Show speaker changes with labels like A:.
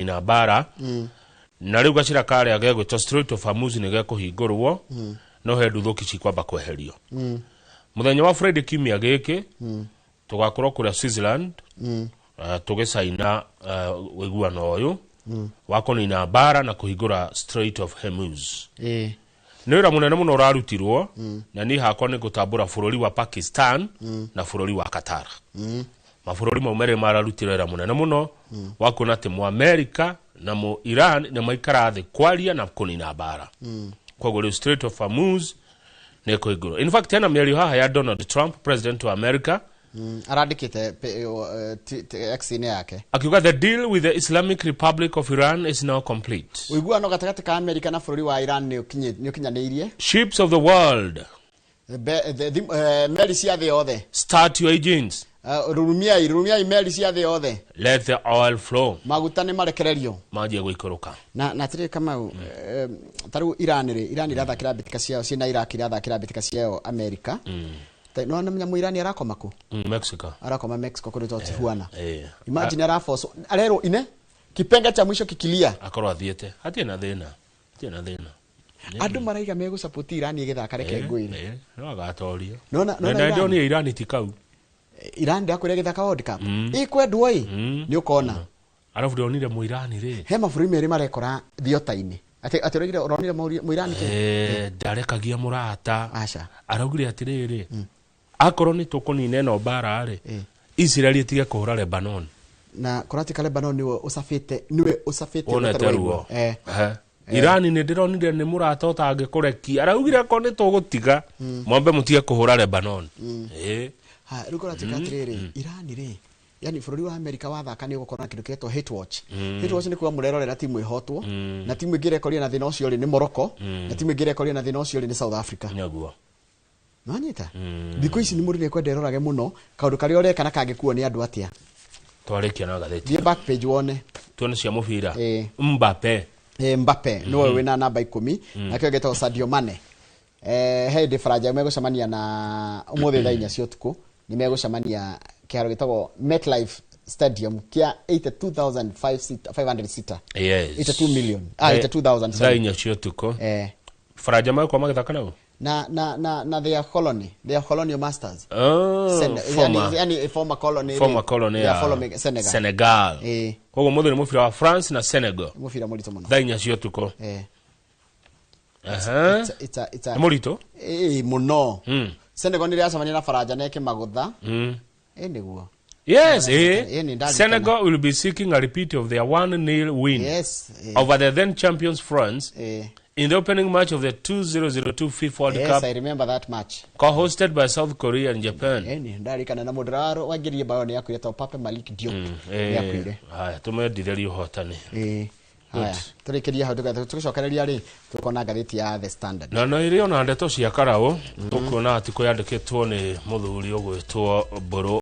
A: ina bara na riu gacira kare agegwe to Strait of Hormuz ni gekuhingurwo no he nduthuki cikwamba kweherio muthenya wa Friday kiumia giki tugakorwo kuria Switzerland tugicaina wiguano uyu wakonina bara na kuhingura Strait of Hormuz ni wira munene muno urarutirwo na ni hakwa ni gutambura bururi wa Pakistan na bururi wa Qatar mabũrũri maumere mararutira wira munene muno wakona ati mu America na mu Iran na maikara thi kwaria na kunina bara koguo riu Strait of Hormuz ne kuhingurwo. In fact tena mĩario haha ya Donald Trump, president wa America
B: arandikite X-ine yake
A: akiuga the deal with the Islamic Republic of Iran is now complete.
B: Uiguano gatagati ka America na bũrũri wa Iran ni ukinyaniirie.
A: Ships of the world,
B: meri cia thĩ yothe,
A: start your engines.
B: Rurumia meri cia thĩ yothe,
A: let the oil flow.
B: Maguta ni marekererio
A: maji guikuruka
B: na tiri kama taru Iran irathakira bitika ciao cina Iraq irathakira bitika ciao America no na mnyamu Iran arakoma ku
A: Mexico
B: kuri toti huana imagine arafoso arero ine kipenga cha mwisho kikilia
A: akorwa thiete hatie na thina
B: andu maraiga mego support Iran igithaka reke ngwire
A: no agatoria
B: na
A: ndio ni Iran tikau
B: Iran ndakwire githaka World Cup ikwendwo ni ukona
A: arafu ndionire mu Iran ri
B: he maburi meri marekora thiota-ini ati uronire mu Iran
A: ndarekagia murata
B: aca
A: araugire atiriri akorwo ni tukunine no bara ri Israel itige kuhura Lebanon
B: na kurati Lebanon niwe usafite
A: unateruo Iran ni ndironire ni murata utangikureki araugire ko ni tugutiga mwambe mutige kuhura Lebanon
B: ruko ratikatiriri Iran ri yani bũrũri wa America wathaka ni gukora kindu ketwo hate watch ni kuwa murerorera timu ihotwo na timu ingirekoria na thina ucio ri ni Morocco na timu ingirekoria na thina ucio ri ni South Africa
A: nyaguo
B: nanyita thikũ ici ni mũndũ nĩkwenderorage mũno kaũndũ karĩa ũreka na kangĩkuo nĩ andũ atia
A: twarikia na gatheti
B: thiĩ back page wone
A: tuone cia mũbira Mbappe
B: nowe wĩna namba 10 nakĩo getwo Sadio Mane Hedi Faraja megũcemania na ũmũthĩ thaa 4 cia ũtukũ ni megũcemania kĩharo gĩtagwo MetLife Stadium kia 82,500 seater.
A: Yes.
B: 82 million. 82,000.
A: Thaa 4 cia ũtukũ Faraja kwa magĩthaka nao
B: na their colonial masters. Former colony
A: ya Senegal. Koguo mũthĩ nĩ mũbira wa France na Senegal.
B: Mũbira mũritũ mũno.
A: Thaa 4 cia ũtukũ. It's mũritũ?
B: Mũno. Senegal nĩ rĩacemania na Faraja neke magũtha. Nĩguo.
A: Yes, Senegal will be seeking a repeat of their 1-0 win over the then champions France in the opening match of the 2002 FIFA World Cup.
B: Yes, I remember that match.
A: Co-hosted by South Korea and Japan.
B: Ndarikana na mudraro wagirie bayo ni yakwire to Pape Malik Diop. Yakwire.
A: Haya, tumeditheria uhotani.
B: Haya, turekeria hau tugicokereria ri tukona gatheti ya The Standard.
A: Na iri ona ndeto cia karao tukuona ati kuyandikitwo ni muthuri ugwitwo Mburu